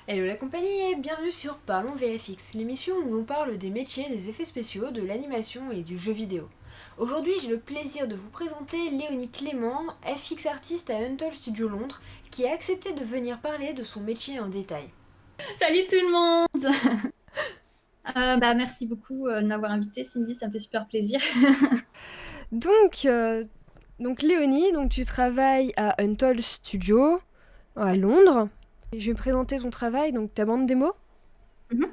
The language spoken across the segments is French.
Hello la compagnie et bienvenue sur Parlons VFX, l'émission où l'on parle des métiers, des effets spéciaux, de l'animation et du jeu vidéo. Aujourd'hui, j'ai le plaisir de vous présenter Léonie Clément, FX artiste à Untold Studio Londres, qui a accepté de venir parler de son métier en détail. Salut tout le monde! Merci beaucoup de m'avoir invité, Cindy, ça me fait super plaisir. Donc, euh, donc Léonie, tu travailles à Untold Studio à Londres. Je vais me présenter ton travail, donc ta bande démo. Mhm.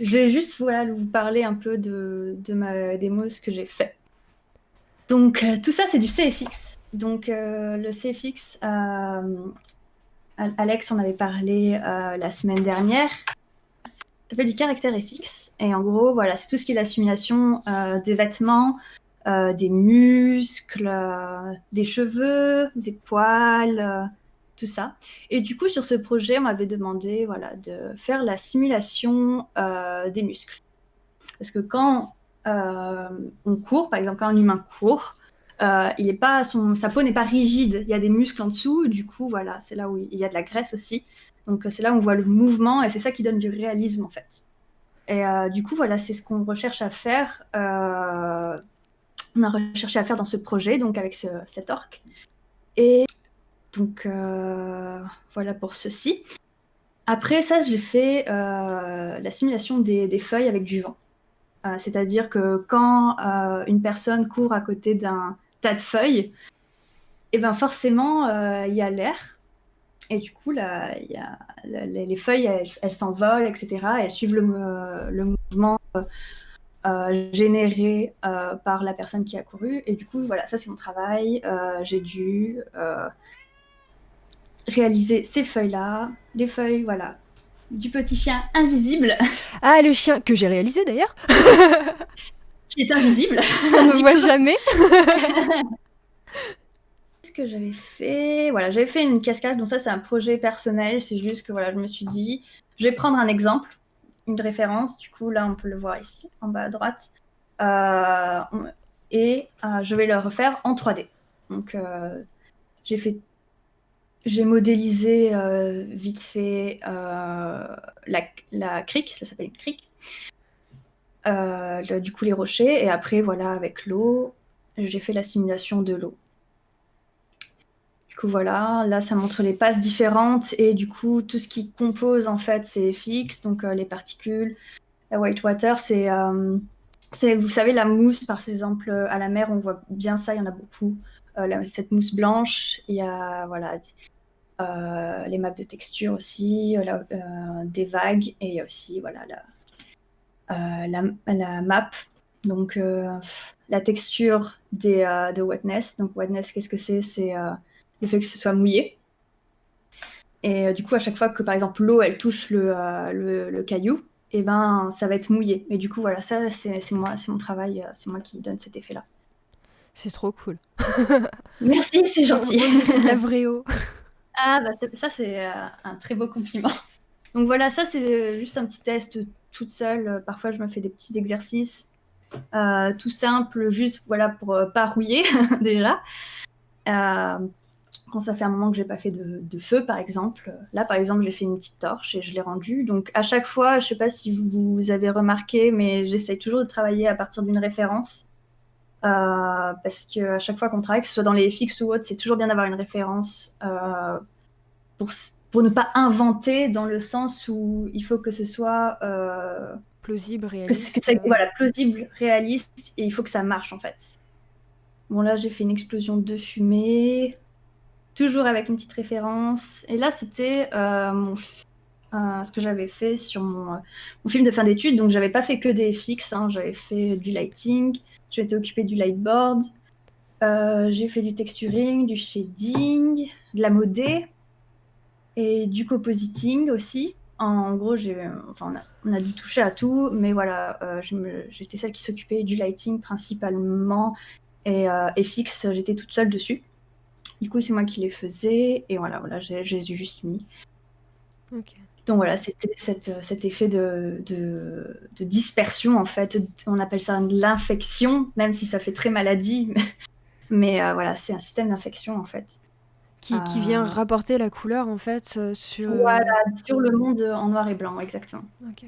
Je vais juste vous parler un peu de ma démo, ce que j'ai fait. Donc tout ça c'est du CFX. Donc le CFX, Alex en avait parlé la semaine dernière. Ça fait du caractère FX et en gros voilà c'est tout ce qui est la simulation des vêtements, des muscles, des cheveux, des poils, tout ça. Et du coup, sur ce projet, on m'avait demandé voilà, de faire la simulation des muscles. Parce que quand on court, par exemple, quand un humain court, il est pas, sa peau n'est pas rigide, il y a des muscles en dessous, du coup, voilà, c'est là où il y a de la graisse aussi. Donc, c'est là où on voit le mouvement et c'est ça qui donne du réalisme, en fait. Et du coup, voilà, c'est ce qu'on recherche à faire. On a recherché à faire dans ce projet, donc avec cet orc. Et donc, voilà pour ceci. Après ça, j'ai fait la simulation des feuilles avec du vent. C'est-à-dire que quand une personne court à côté d'un tas de feuilles, et ben forcément, il y a l'air. Et du coup, là, les feuilles, elles s'envolent, etc. Et elles suivent le mouvement généré par la personne qui a couru. Et du coup, voilà, ça c'est mon travail. J'ai dû réaliser ces feuilles-là, les feuilles, voilà, du petit chien invisible, Ah, le chien que j'ai réalisé d'ailleurs. qui est invisible. On ne Du voit coup, jamais. ce que j'avais fait, voilà, j'avais fait une cascade, donc ça c'est un projet personnel, c'est juste que voilà, je me suis dit, je vais prendre un exemple, une référence, du coup là on peut le voir ici, en bas à droite, et je vais le refaire en 3D. Donc j'ai modélisé vite fait la crique, ça s'appelle une crique, du coup les rochers, et après voilà avec l'eau, j'ai fait la simulation de l'eau. Du coup voilà, là ça montre les passes différentes et du coup tout ce qui compose en fait c'est fixe, donc les particules, la whitewater c'est vous savez la mousse par exemple à la mer on voit bien ça, il y en a beaucoup, cette mousse blanche, il y a voilà les maps de texture aussi, des vagues et il y a aussi voilà la map, donc la texture de wetness. Donc wetness qu'est-ce que c'est? C'est le fait que ce soit mouillé. Et du coup, à chaque fois que, par exemple, l'eau, elle touche le caillou, et ben, ça va être mouillé. Et du coup, voilà, ça, c'est moi, c'est mon travail, c'est moi qui donne cet effet-là. C'est trop cool. Merci, c'est On gentil. dirait de la vraie eau. Ah, bah, ça, c'est un très beau compliment. Donc voilà, ça, c'est juste un petit test toute seule. Parfois, je me fais des petits exercices tout simples, juste voilà, pour pas rouiller déjà. Euh, Quand ça fait un moment que j'ai pas fait de feu, par exemple. Là, par exemple, j'ai fait une petite torche et je l'ai rendue. Donc à chaque fois, je sais pas si vous avez remarqué, mais j'essaye toujours de travailler à partir d'une référence. Parce qu'à chaque fois qu'on travaille, que ce soit dans les FX ou autre, c'est toujours bien d'avoir une référence pour, pour ne pas inventer dans le sens où il faut que ce soit Plausible, que réaliste. c'est voilà, plausible, réaliste, et il faut que ça marche en fait. Bon, là, j'ai fait une explosion de fumée, toujours avec une petite référence. Et là, c'était ce que j'avais fait sur mon film de fin d'études. Donc, j'avais pas fait que des FX, hein. J'avais fait du lighting, je m'étais occupée du lightboard, j'ai fait du texturing, du shading, de la modé et du compositing aussi. En gros, enfin, on a dû toucher à tout, mais voilà, j'étais celle qui s'occupait du lighting principalement et FX, j'étais toute seule dessus. Du coup, c'est moi qui les faisais et voilà, je les ai juste mis. Ok. Donc voilà, c'était cet effet de dispersion en fait. On appelle ça de l'infection, même si ça fait très maladie. Mais voilà, c'est un système d'infection en fait. Qui vient rapporter la couleur en fait sur. Voilà, sur le monde en noir et blanc, exactement. Ok.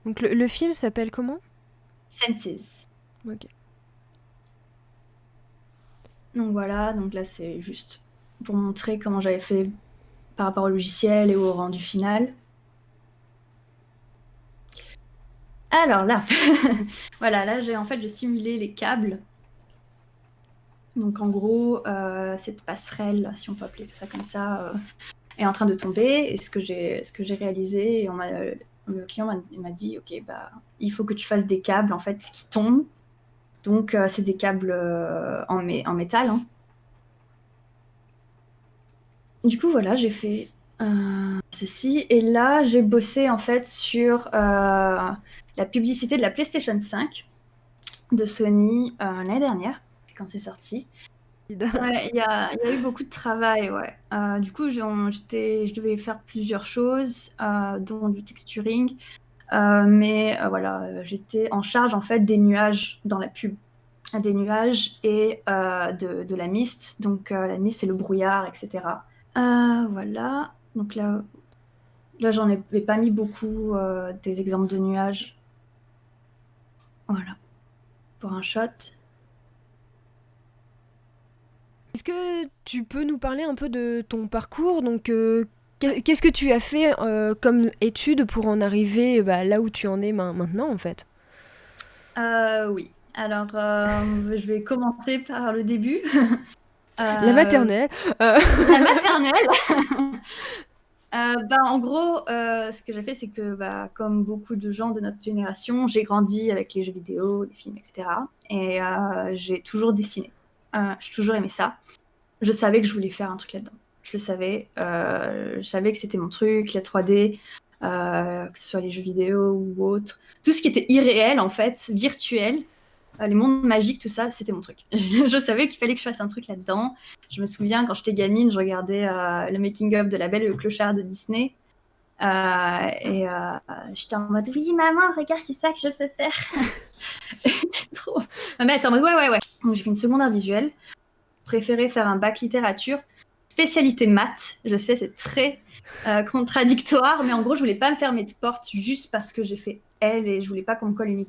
Donc le film s'appelle comment? Senses. Ok. Donc voilà, donc là c'est juste pour montrer comment j'avais fait par rapport au logiciel et au rendu final. Alors là, voilà, là j'ai simulé les câbles. Donc en gros, cette passerelle, si on peut appeler ça comme ça, est en train de tomber. Et ce que j'ai réalisé, et le client m'a dit, ok, bah il faut que tu fasses des câbles en fait qui tombent. Donc c'est des câbles en métal. Hein. Du coup voilà, j'ai fait ceci. Et là, j'ai bossé en fait sur la publicité de la PlayStation 5 de Sony l'année dernière, quand c'est sorti. Ouais, il y a eu beaucoup de travail, ouais. Du coup, je devais faire plusieurs choses, dont du texturing, mais voilà, j'étais en charge en fait des nuages dans la pub, des nuages et de la mist. Donc la mist, c'est le brouillard, etc. Voilà. Donc là, j'en ai pas mis beaucoup des exemples de nuages. Voilà, pour un shot. Est-ce que tu peux nous parler un peu de ton parcours? Donc, qu'est-ce que tu as fait comme étude pour en arriver là où tu en es maintenant, en fait? Oui. Alors, je vais commencer par le début. La maternelle. La maternelle. En gros, ce que j'ai fait, c'est que, comme beaucoup de gens de notre génération, j'ai grandi avec les jeux vidéo, les films, etc. Et j'ai toujours dessiné. J'ai toujours aimé ça. Je savais que je voulais faire un truc là-dedans. Je le savais. Je savais que c'était mon truc, la 3D, que ce soit les jeux vidéo ou autre. Tout ce qui était irréel, en fait, virtuel, les mondes magiques, tout ça, c'était mon truc. Je savais qu'il fallait que je fasse un truc là-dedans. Je me souviens, quand j'étais gamine, je regardais le making-of de La Belle et le Clochard de Disney. Et j'étais en mode, oui, maman, regarde, c'est ça que je veux faire. C'était trop. Ma mère était en mode, ouais. Donc j'ai fait une seconde art visuelle. Préféré faire un bac littérature. Spécialité maths. Je sais, c'est très contradictoire, mais en gros, je voulais pas me fermer de porte juste parce que j'ai fait L et je voulais pas qu'on me colle une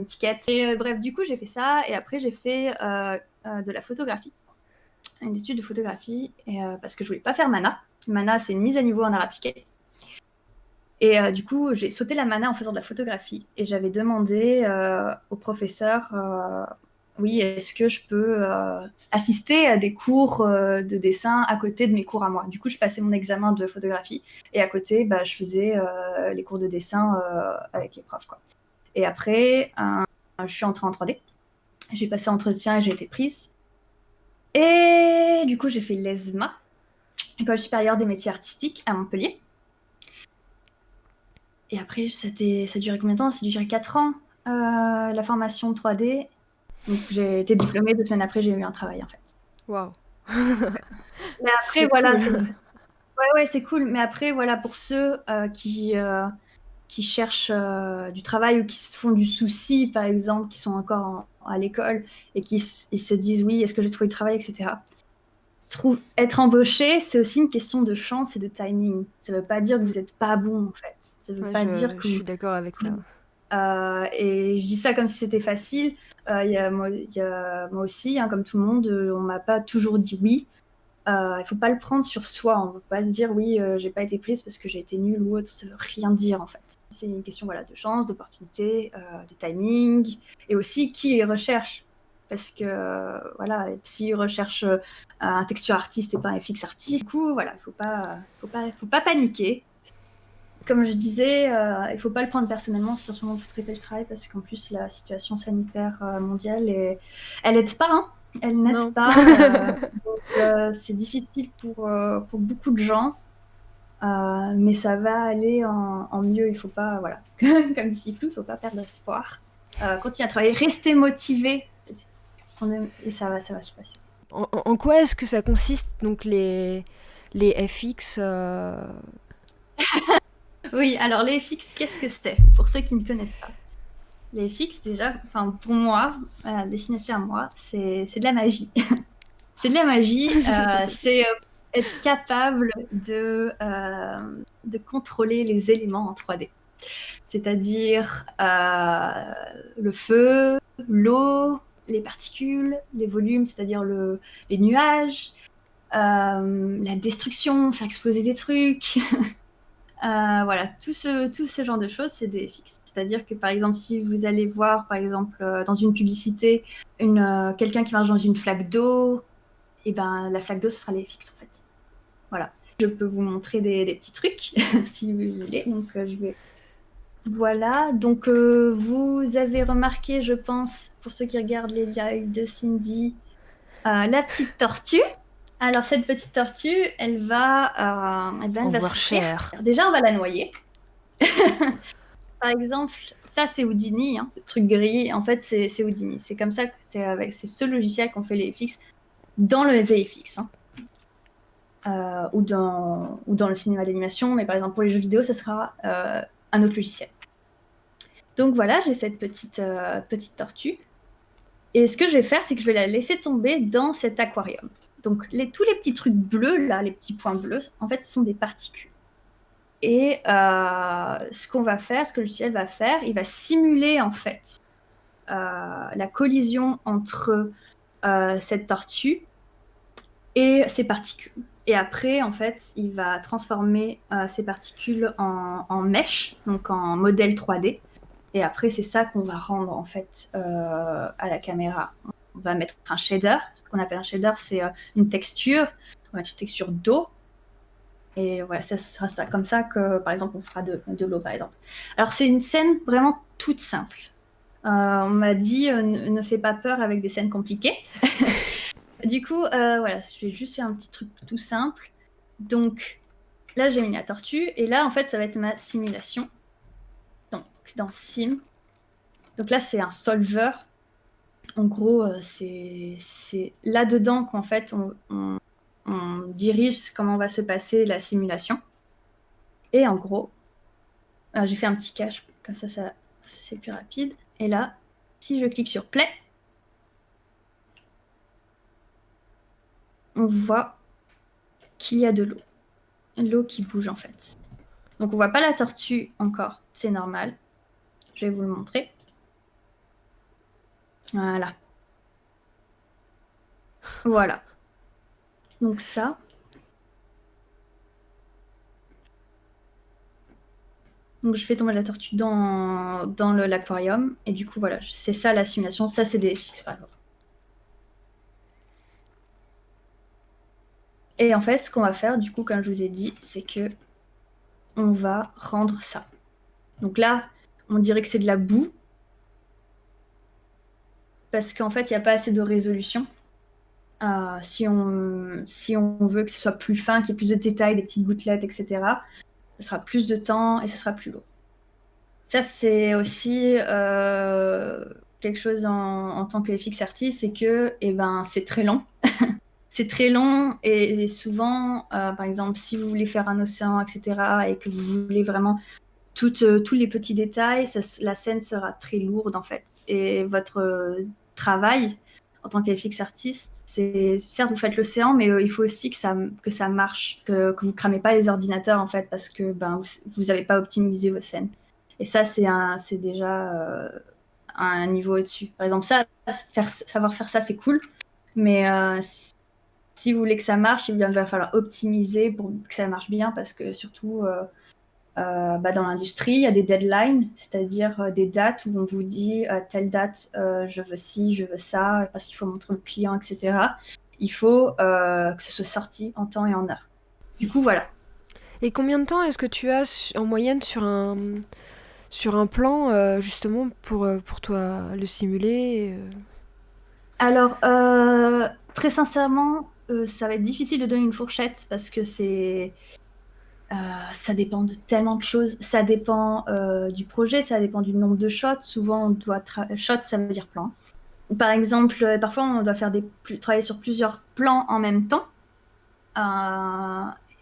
étiquette. Et bref, du coup, j'ai fait ça et après, j'ai fait de la photographie, une étude de photographie, et, parce que je voulais pas faire mana. Mana, c'est une mise à niveau en art appliqué. Et du coup, j'ai sauté la mana en faisant de la photographie et j'avais demandé au professeur oui, est-ce que je peux assister à des cours de dessin à côté de mes cours à moi. Du coup, je passais mon examen de photographie et à côté, je faisais les cours de dessin avec les profs, quoi. Et après, je suis entrée en 3D. J'ai passé entretien et j'ai été prise. Et du coup, j'ai fait l'ESMA, École supérieure des métiers artistiques à Montpellier. Et après, ça a duré combien de temps? Ça a duré 4 ans, la formation 3D. Donc j'ai été diplômée, 2 semaines après, j'ai eu un travail en fait. Waouh. Mais après, C'est voilà, cool. ouais, c'est cool. Mais après, voilà, pour ceux qui cherchent du travail ou qui se font du souci, par exemple, qui sont encore à l'école et ils se disent oui, est-ce que je vais trouver du travail, etc. Être embauché, c'est aussi une question de chance et de timing. Ça ne veut pas dire que vous n'êtes pas bon, en fait. Ça ne veut Ouais, pas dire je que vous... suis d'accord avec ça. Et je dis ça comme si c'était facile. Moi aussi, hein, comme tout le monde, on m'a pas toujours dit oui. Il faut pas le prendre sur soi. On ne peut pas se dire oui, j'ai pas été prise parce que j'ai été nulle ou autre. Ça veut rien dire en fait. C'est une question voilà, de chance, d'opportunité, de timing et aussi qui recherche. Parce que voilà, s'ils recherchent un texture artiste et pas un FX artiste, du coup voilà, faut pas paniquer. Comme je disais, il faut pas le prendre personnellement si en ce moment vous traitez le travail parce qu'en plus la situation sanitaire mondiale elle aide pas, hein. Elle n'aide Non. pas. C'est difficile pour beaucoup de gens, mais ça va aller en mieux. Il faut pas, voilà, comme dit Flou, il faut pas perdre espoir. Continuez à travailler, restez motivé et ça va se passer. En quoi est-ce que ça consiste, donc les FX Oui, alors les FX, qu'est-ce que c'est pour ceux qui ne connaissent pas? Les FX, déjà, enfin pour moi, la définition à moi, c'est de la magie. C'est de la magie, c'est être capable de contrôler les éléments en 3D. C'est-à-dire le feu, l'eau, les particules, les volumes, c'est-à-dire les nuages, la destruction, faire exploser des trucs. Voilà, tout ce genre de choses, c'est des FX. C'est-à-dire que par exemple, si vous allez voir, par exemple, dans une publicité, quelqu'un qui marche dans une flaque d'eau, et ben la flaque d'eau, ce sera les FX en fait. Voilà. Je peux vous montrer des petits trucs si vous voulez. Donc je vais. Voilà. Donc vous avez remarqué, je pense, pour ceux qui regardent les lives de Cindy, la petite tortue. Alors cette petite tortue, elle va voir souffrir. cher. Déjà, on va la noyer. Par exemple, ça c'est Houdini, hein, le truc gris. En fait, c'est Houdini. C'est comme ça que c'est avec ce logiciel qu'on fait les FX dans le VFX. Hein. Ou dans le cinéma d'animation, mais par exemple pour les jeux vidéo, ça sera un autre logiciel. Donc voilà, j'ai cette petite tortue. Et ce que je vais faire, c'est que je vais la laisser tomber dans cet aquarium. Donc tous les petits trucs bleus, là, les petits points bleus, en fait, ce sont des particules. Et ce qu'on va faire, ce que le logiciel va faire, il va simuler en fait la collision entre cette tortue et ces particules. Et après, en fait, il va transformer ces particules en mesh, donc en modèle 3D. Et après, c'est ça qu'on va rendre en fait à la caméra. On va mettre un shader. Ce qu'on appelle un shader, c'est une texture. On va mettre une texture d'eau. Et voilà, ça sera ça. Comme ça que, par exemple, on fera de l'eau, par exemple. Alors, c'est une scène vraiment toute simple. On m'a dit ne fais pas peur avec des scènes compliquées. Du coup, voilà, je vais juste faire un petit truc tout simple. Donc, là, j'ai mis la tortue. Et là, en fait, ça va être ma simulation. Donc, dans Sim. Donc là, c'est un solver. En gros, c'est là-dedans qu'en fait, on dirige comment va se passer la simulation. Et en gros, j'ai fait un petit cache. Comme ça, c'est plus rapide. Et là, si je clique sur Play, on voit qu'il y a de l'eau. L'eau qui bouge en fait. Donc on voit pas la tortue encore, c'est normal. Je vais vous le montrer. Voilà. Voilà. Donc ça. Donc je fais tomber la tortue dans l'aquarium. Et du coup, voilà, c'est ça la simulation. Ça, c'est des FX par exemple. Et en fait, ce qu'on va faire, du coup, comme je vous ai dit, c'est que on va rendre ça. Donc là, on dirait que c'est de la boue. Parce qu'en fait, il n'y a pas assez de résolution. Si on veut que ce soit plus fin, qu'il y ait plus de détails, des petites gouttelettes, etc., ce sera plus de temps et ce sera plus lourd. Ça, c'est aussi quelque chose en tant que FX artist, c'est que c'est très long. c'est très long et souvent, par exemple, si vous voulez faire un océan, etc., et que vous voulez vraiment tous les petits détails, la scène sera très lourde en fait. Et votre travail en tant qu'FX artiste, c'est certes vous faites l'océan, mais il faut aussi que ça marche, que vous cramez pas les ordinateurs en fait, parce que vous avez pas optimisé vos scènes. Et ça, c'est déjà un niveau au-dessus. Par exemple, savoir faire ça, c'est cool, mais si vous voulez que ça marche, il va falloir optimiser pour que ça marche bien, parce que surtout dans l'industrie, il y a des deadlines, c'est-à-dire des dates où on vous dit telle date, je veux ci, je veux ça, parce qu'il faut montrer au client, etc. Il faut que ce soit sorti en temps et en heure. Du coup, voilà. Et combien de temps est-ce que tu as en moyenne sur un plan, justement, pour toi le simuler Alors, très sincèrement, ça va être difficile de donner une fourchette parce que ça dépend de tellement de choses. Ça dépend du projet, ça dépend du nombre de shots. Souvent, on doit shot, ça veut dire plan. Par exemple, parfois, on doit faire travailler sur plusieurs plans en même temps.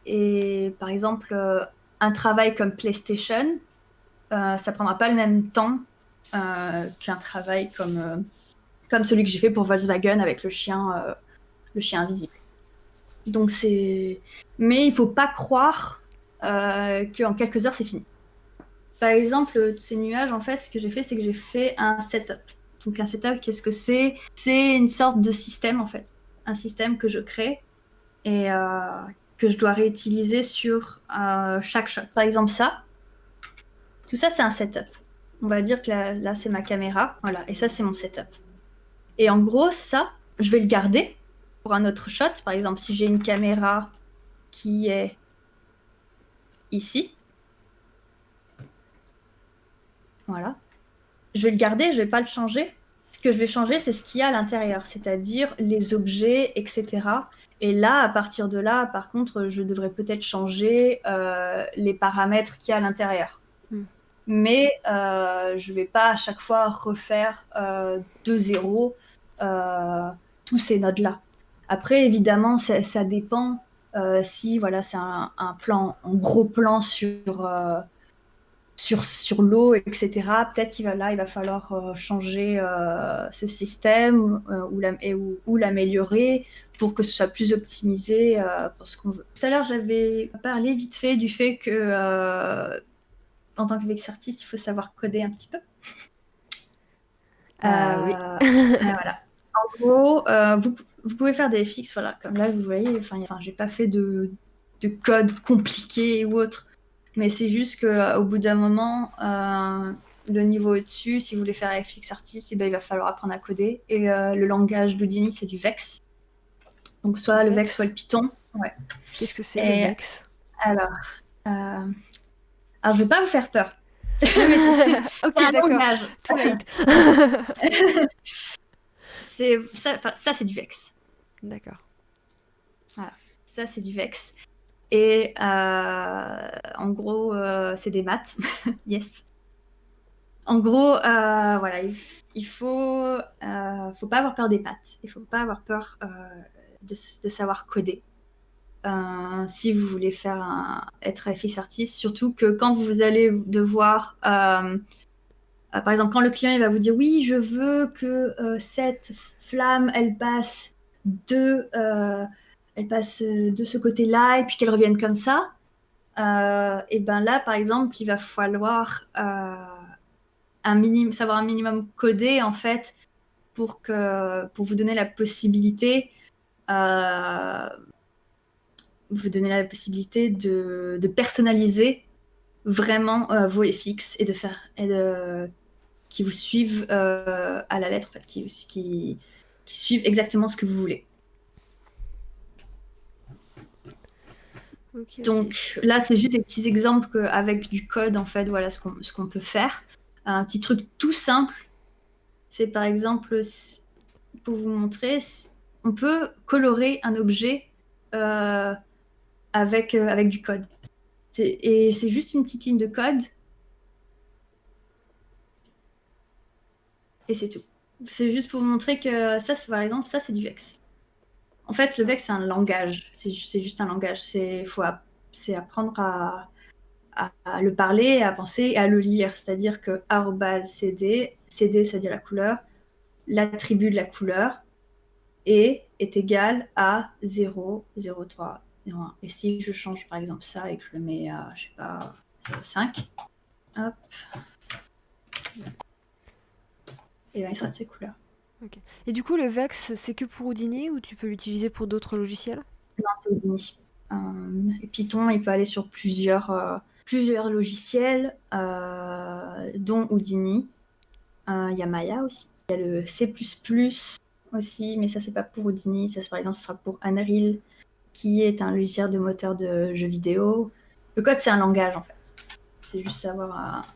Et par exemple, un travail comme PlayStation, ça prendra pas le même temps qu'un travail comme celui que j'ai fait pour Volkswagen avec le chien invisible. Donc mais il faut pas croire qu'en quelques heures c'est fini. Par exemple, ces nuages, en fait, ce que j'ai fait, c'est que j'ai fait un setup. Donc un setup, qu'est-ce que c'est? C'est une sorte de système, en fait. Un système que je crée et que je dois réutiliser sur chaque shot. Par exemple, tout ça, c'est un setup. On va dire que là c'est ma caméra. Voilà, et ça, c'est mon setup. Et en gros, ça, je vais le garder pour un autre shot. Par exemple, si j'ai une caméra qui est ici, voilà, je vais le garder, je vais pas le changer. Ce que je vais changer, c'est ce qu'il y a à l'intérieur, c'est-à-dire les objets, etc. Et là, à partir de là, par contre, je devrais peut-être changer les paramètres qu'il y a à l'intérieur. Mais je vais pas à chaque fois refaire de zéro tous ces nodes-là. Après, évidemment, ça dépend si voilà, c'est un gros plan sur l'eau, etc. Peut-être qu'il il va falloir changer ce système ou l'améliorer pour que ce soit plus optimisé pour ce qu'on veut. Tout à l'heure, j'avais parlé vite fait du fait que en tant qu'UX artiste, il faut savoir coder un petit peu. Oui. Voilà. En gros, vous pouvez faire des FX, voilà, comme là, vous voyez, j'ai pas fait de code compliqué ou autre, mais c'est juste qu'au bout d'un moment, le niveau au-dessus, si vous voulez faire FX artist, il va falloir apprendre à coder. Et le langage d'Houdini, c'est du Vex. Donc soit le Vex, soit le Python. Ouais. Qu'est-ce que c'est le Vex? Alors, je vais pas vous faire peur. Mais c'est ok, un d'accord. langage. Too late. Ça, c'est du Vex. D'accord. Voilà, ça, c'est du Vex. Et en gros, c'est des maths. Yes. En gros, voilà, il faut pas avoir peur des maths. Il faut pas avoir peur de savoir coder. Si vous voulez être FX artiste, surtout que quand vous allez devoir, par exemple, quand le client il va vous dire oui, je veux que cette flamme, elle passe de ce côté-là et puis qu'elle revienne comme ça. Et ben là, par exemple, il va falloir savoir un minimum coder en fait pour vous donner la possibilité de personnaliser vraiment vos FX et qui vous suivent à la lettre, en fait, qui suivent exactement ce que vous voulez. Okay. Donc là, c'est juste des petits exemples avec du code, en fait, voilà ce qu'on peut faire. Un petit truc tout simple, c'est par exemple, pour vous montrer, on peut colorer un objet avec du code. Et c'est juste une petite ligne de code. Et c'est tout. C'est juste pour vous montrer que ça, par exemple, ça, c'est du Vex. En fait, le Vex, c'est un langage. C'est juste un langage. C'est apprendre à le parler, à penser et à le lire. C'est-à-dire que @cd, cd, c'est-à-dire la couleur, l'attribut de la couleur, est égal à 0, 0, 3, 0, 1. Et si je change par exemple ça et que je le mets à, je sais pas, 0,5, hop, et bien il sera de ces couleurs. Et du coup, le Vex, c'est que pour Houdini ou tu peux l'utiliser pour d'autres logiciels? Non, c'est Houdini. Et Python, il peut aller sur plusieurs logiciels, dont Houdini. Il y a Maya aussi. Il y a le C++ aussi, mais ça, c'est pas pour Houdini. Ça, par exemple, ce sera pour Unreal, qui est un logiciel de moteur de jeux vidéo. Le code, c'est un langage, en fait. C'est juste savoir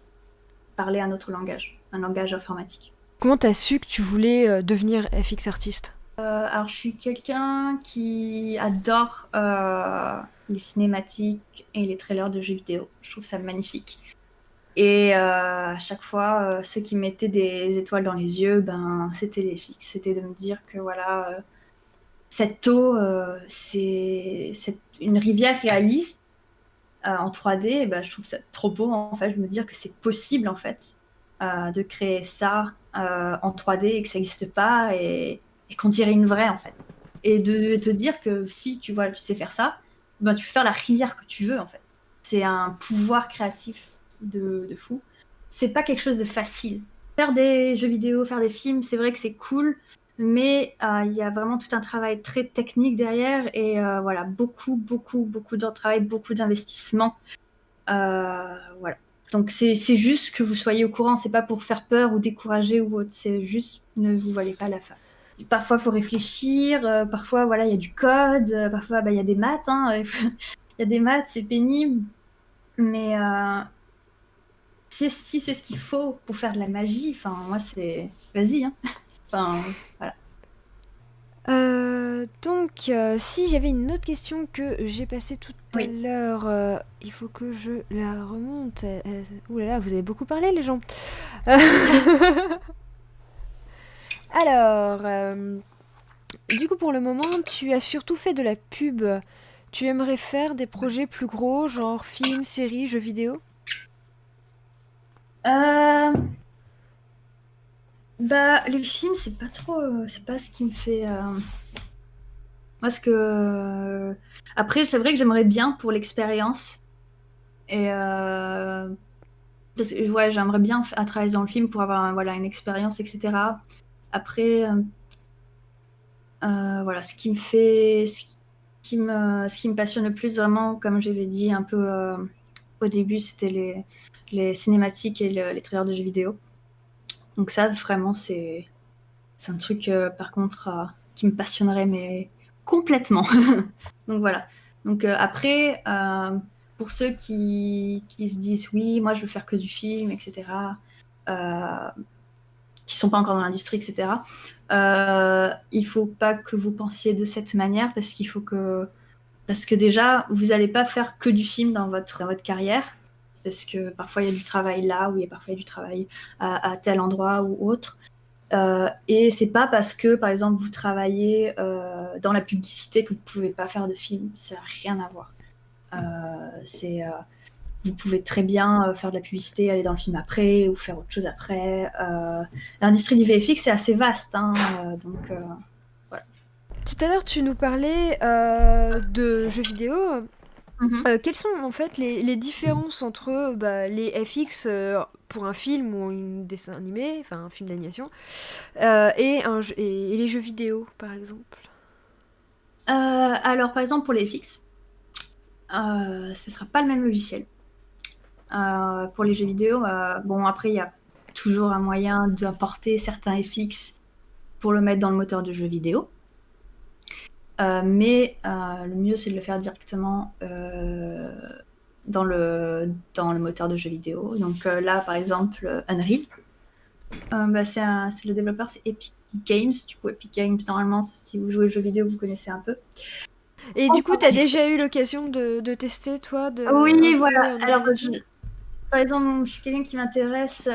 parler un autre langage, un langage informatique. Comment t'as su que tu voulais devenir FX artiste? Alors, je suis quelqu'un qui adore les cinématiques et les trailers de jeux vidéo. Je trouve ça magnifique. Et à chaque fois, ceux qui mettaient des étoiles dans les yeux, ben, c'était les FX. C'était de me dire que voilà, cette eau, c'est une rivière réaliste en 3D. Et ben, je trouve ça trop beau, en fait. Je me dire que c'est possible, en fait, de créer ça en 3D et que ça n'existe pas et qu'on dirait une vraie, en fait. Et de te dire que si tu sais faire ça, ben, tu peux faire la rivière que tu veux, en fait. C'est un pouvoir créatif de fou. C'est pas quelque chose de facile. Faire des jeux vidéo, faire des films, c'est vrai que c'est cool, mais il y a vraiment tout un travail très technique derrière et voilà, beaucoup de travail, beaucoup d'investissement. Voilà. Donc c'est juste que vous soyez au courant, c'est pas pour faire peur ou décourager ou autre, c'est juste ne vous voilez pas la face. Parfois, il faut réfléchir, parfois, voilà, il y a du code, parfois, il y a des maths, hein, il y a des maths, c'est pénible, mais si c'est ce qu'il faut pour faire de la magie, enfin, moi, c'est... Vas-y, hein. Enfin, voilà. Si j'avais une autre question que j'ai passée tout à Oui. l'heure, il faut que je la remonte. Ouh là là, vous avez beaucoup parlé, les gens. Alors, du coup, pour le moment, tu as surtout fait de la pub. Tu aimerais faire des projets plus gros, genre films, séries, jeux vidéo? Les films, c'est pas trop... c'est pas ce qui me fait... Moi, ce que... Après, c'est vrai que j'aimerais bien pour l'expérience. Et... Parce que, ouais, j'aimerais bien travailler dans le film pour avoir voilà, une expérience, etc. Après, voilà, ce qui me passionne le plus vraiment, comme j'avais dit un peu au début, c'était les cinématiques et les trailers de jeux vidéo. Donc ça, vraiment, c'est un truc, par contre, qui me passionnerait, mais complètement. Donc voilà. Donc après, pour ceux qui se disent, oui, moi, je veux faire que du film, etc., qui sont pas encore dans l'industrie, etc., il faut pas que vous pensiez de cette manière parce que déjà, vous n'allez pas faire que du film dans votre carrière, parce que parfois il y a du travail là, ou parfois il y a du travail à tel endroit ou autre. Et c'est pas parce que, par exemple, vous travaillez dans la publicité que vous pouvez pas faire de film. Ça n'a rien à voir. Vous pouvez très bien faire de la publicité, aller dans le film après, ou faire autre chose après. L'industrie du VFX, c'est assez vaste, hein, donc voilà. Tout à l'heure, tu nous parlais de jeux vidéo. Quelles sont en fait les différences entre les FX pour un film ou un dessin animé, enfin un film d'animation, et les jeux vidéo, par exemple? Alors, par exemple, pour les FX, ce sera pas le même logiciel. Pour les jeux vidéo, bon, après, il y a toujours un moyen d'importer certains FX pour le mettre dans le moteur de jeu vidéo. Mais le mieux, c'est de le faire directement dans le moteur de jeu vidéo. Donc là, par exemple, Unreal. C'est le développeur, c'est Epic Games. Du coup, Epic Games, normalement, si vous jouez aux jeux vidéo, vous connaissez un peu. Et du coup, t'as déjà eu l'occasion de tester, toi, Oui, voilà. Alors, par exemple, je suis quelqu'un qui m'intéresse,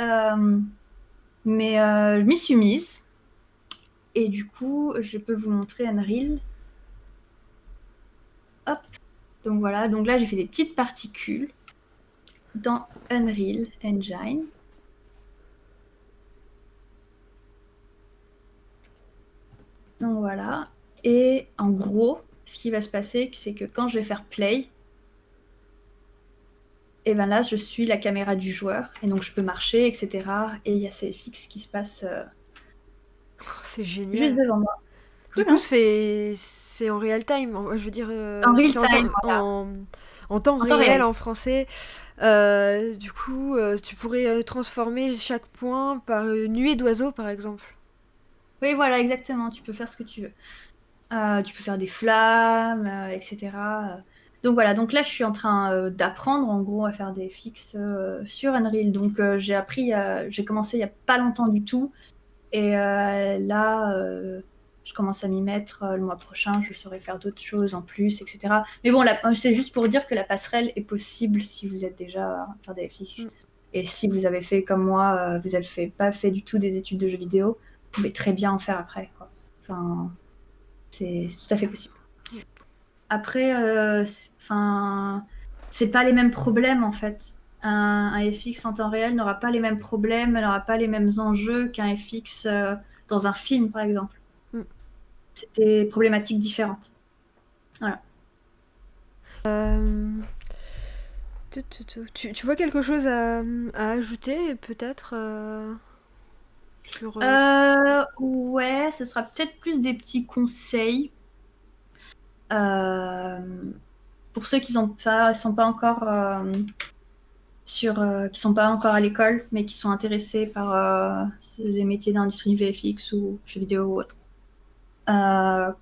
mais je m'y suis mise. Et du coup, je peux vous montrer Unreal. hop. Donc voilà, donc là j'ai fait des petites particules dans Unreal Engine. Donc voilà. Et en gros, ce qui va se passer, c'est que quand je vais faire play, et ben là je suis la caméra du joueur, et donc je peux marcher, etc. Et il y a ces FX qui se passent C'est génial. juste devant moi. Du coup, c'est en real time. Je veux dire, En real c'est en time, temps, voilà. en temps En temps réel réel. en français. Du coup, tu pourrais transformer chaque point par une nuée d'oiseaux, par exemple. Oui, voilà, exactement. Tu peux faire ce que tu veux. Tu peux faire des flammes, etc. Donc voilà, donc là je suis en train d'apprendre en gros à faire des fixes sur Unreal. Donc j'ai commencé il y a pas longtemps du tout. Et là, je commence à m'y mettre le mois prochain. Je saurai faire d'autres choses en plus, etc. Mais bon, c'est juste pour dire que la passerelle est possible si vous êtes déjà à faire des FX. Et si vous avez fait comme moi, vous n'avez pas fait du tout des études de jeux vidéo, vous pouvez très bien en faire après, quoi. Enfin, c'est tout à fait possible. Après, c'est pas les mêmes problèmes en fait. Un FX en temps réel n'aura pas les mêmes problèmes, n'aura pas les mêmes enjeux qu'un FX dans un film, par exemple. Mm. C'est des problématiques différentes. Voilà. Tu vois quelque chose à ajouter, peut-être sur... Ouais, ce sera peut-être plus des petits conseils. Pour ceux qui sont pas encore qui sont pas encore à l'école, mais qui sont intéressés par les métiers d'industrie VFX ou jeux vidéo ou autre. Il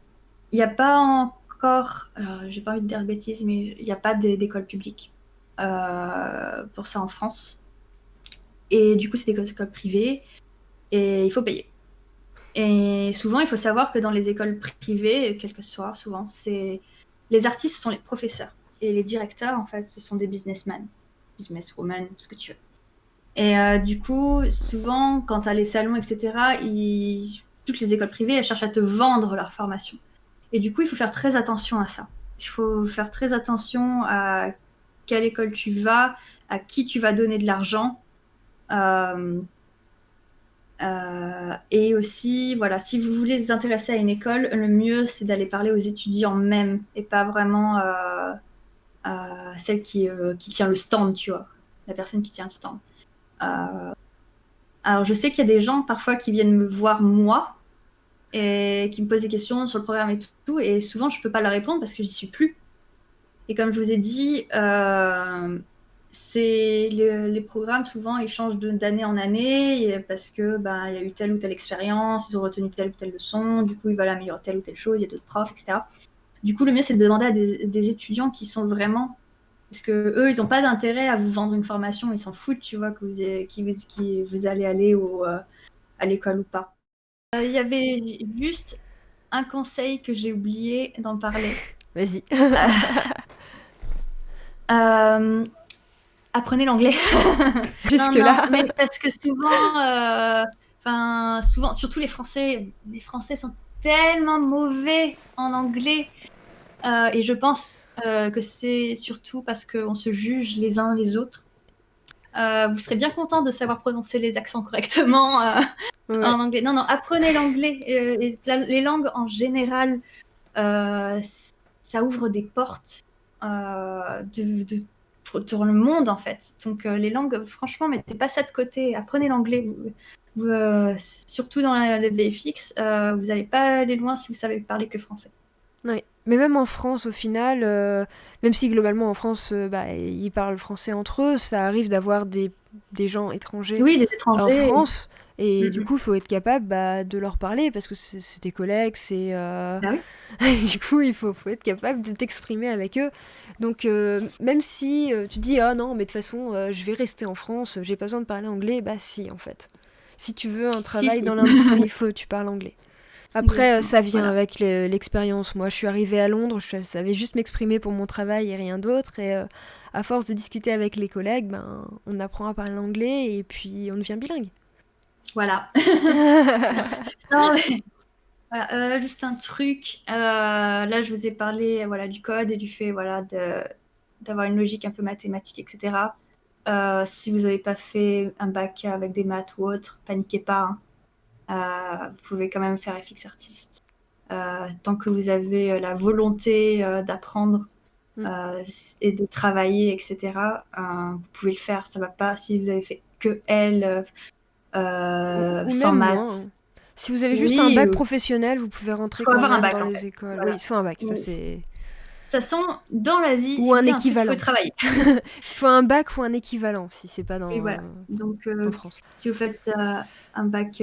n'y a pas encore, j'ai pas envie de dire de bêtises, mais il n'y a pas d'école publique pour ça en France. Et du coup, c'est des écoles privées et il faut payer. Et souvent, il faut savoir que dans les écoles privées, quel que ce soit, souvent, les artistes sont les professeurs. Et les directeurs, en fait, ce sont des businessmen, businesswomen, ce que tu veux. Et du coup, souvent, quand tu as les salons, etc., toutes les écoles privées, elles cherchent à te vendre leur formation. Et du coup, il faut faire très attention à ça. Il faut faire très attention à quelle école tu vas, à qui tu vas donner de l'argent. Et aussi, voilà, si vous voulez vous intéresser à une école, le mieux, c'est d'aller parler aux étudiants même et pas vraiment à celle qui tient le stand, tu vois, la personne qui tient le stand. Alors, je sais qu'il y a des gens parfois qui viennent me voir moi et qui me posent des questions sur le programme et tout, et souvent je peux pas leur répondre parce que j'y suis plus. Et comme je vous ai dit, les programmes souvent ils changent d'année en année parce que il y a eu telle ou telle expérience, ils ont retenu telle ou telle leçon, du coup ils veulent améliorer telle ou telle chose, il y a d'autres profs, etc. Du coup, le mieux c'est de demander à des étudiants qui sont vraiment, parce que eux ils n'ont pas d'intérêt à vous vendre une formation, ils s'en foutent, tu vois, que vous allez aller à l'école ou pas. Il y avait juste un conseil que j'ai oublié d'en parler. Vas-y. Apprenez l'anglais. Jusque-là. Non, mais parce que souvent, surtout les Français sont tellement mauvais en anglais. Et je pense que c'est surtout parce qu'on se juge les uns les autres. Vous serez bien content de savoir prononcer les accents correctement Ouais. en anglais. Non, apprenez l'anglais. Et les langues en général, ça ouvre des portes dans le monde en fait. Donc les langues, franchement, mettez pas ça de côté. Apprenez l'anglais. Surtout dans les VFX, vous n'allez pas aller loin si vous savez parler que français. Ouais. Mais même en France, au final, même si globalement en France, ils parlent français entre eux, ça arrive d'avoir des gens étrangers Oui, des en étrangers. France. Et du Mhm. coup, il faut être capable de leur parler parce que c'est tes collègues, c'est... Bah oui. Du coup, il faut être capable de t'exprimer avec eux. Donc, même si tu dis, ah non, mais de toute façon, je vais rester en France, j'ai pas besoin de parler anglais, bah si, en fait. Si tu veux un travail Si. dans l'industrie, il faut que tu parles anglais. Après, Exactement, ça vient voilà. avec l'expérience. Moi, je suis arrivée à Londres, je savais juste m'exprimer pour mon travail et rien d'autre. Et à force de discuter avec les collègues, on apprend à parler anglais et puis on devient bilingue. Voilà. Non, mais Voilà, juste un truc. Là, je vous ai parlé voilà, du code et du fait voilà, d'avoir une logique un peu mathématique, etc. Si vous n'avez pas fait un bac avec des maths ou autre, paniquez pas. Vous pouvez quand même faire FX Artist. Tant que vous avez la volonté d'apprendre et de travailler, etc., vous pouvez le faire. Ça va pas si vous avez fait que L Ou sans même moins, maths. hein. Si vous avez juste un Oui, bac professionnel, vous pouvez rentrer faut quand avoir un même bac dans en les fait. écoles. Voilà. Oui, il faut un bac, ça Oui. c'est... De toute façon, dans la vie, Ou si vous un voulez un truc, il équivalent. faut travailler. Il faut un bac ou un équivalent, si c'est pas Et voilà. dans... Donc, en France. si vous faites un bac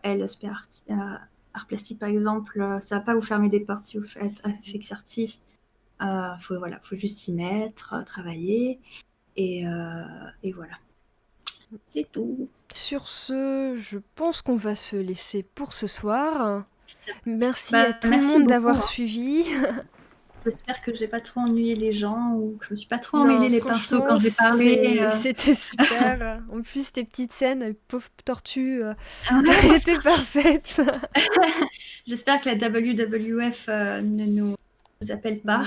LSP art plastique, par exemple, ça va pas vous fermer des portes si vous faites FX artiste. Faut juste s'y mettre, travailler, et voilà. C'est tout. Sur ce, je pense qu'on va se laisser pour ce soir. Merci Bah, à tout le merci monde beaucoup, d'avoir hein. suivi. J'espère que j'ai pas trop ennuyé les gens ou que je me suis pas trop Non, emmêlé les pinceaux quand franchement, j'ai parlé. c'était super. En plus, tes petites scènes, pauvre tortue, Ouais. étaient parfaites. J'espère que la WWF ne nous appelle pas.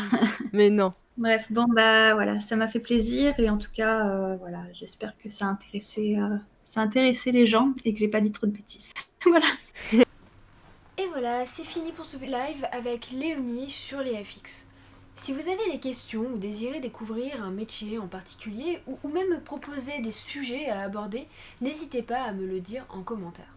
Mais non. Bref, bon bah voilà, ça m'a fait plaisir et en tout cas, voilà, j'espère que ça a intéressé les gens et que j'ai pas dit trop de bêtises. Voilà. Et voilà, c'est fini pour ce live avec Léonie sur les FX. Si vous avez des questions ou désirez découvrir un métier en particulier ou même me proposer des sujets à aborder, n'hésitez pas à me le dire en commentaire.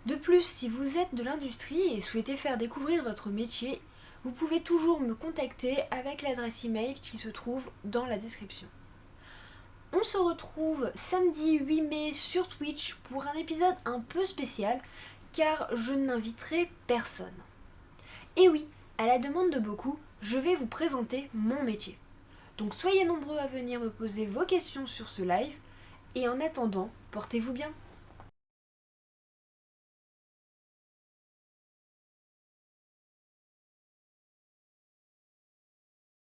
De plus, si vous êtes de l'industrie et souhaitez faire découvrir votre métier, vous pouvez toujours me contacter avec l'adresse email qui se trouve dans la description. On se retrouve samedi 8 mai sur Twitch pour un épisode un peu spécial car je n'inviterai personne. Et oui, à la demande de beaucoup, je vais vous présenter mon métier. Donc soyez nombreux à venir me poser vos questions sur ce live et en attendant, portez-vous bien.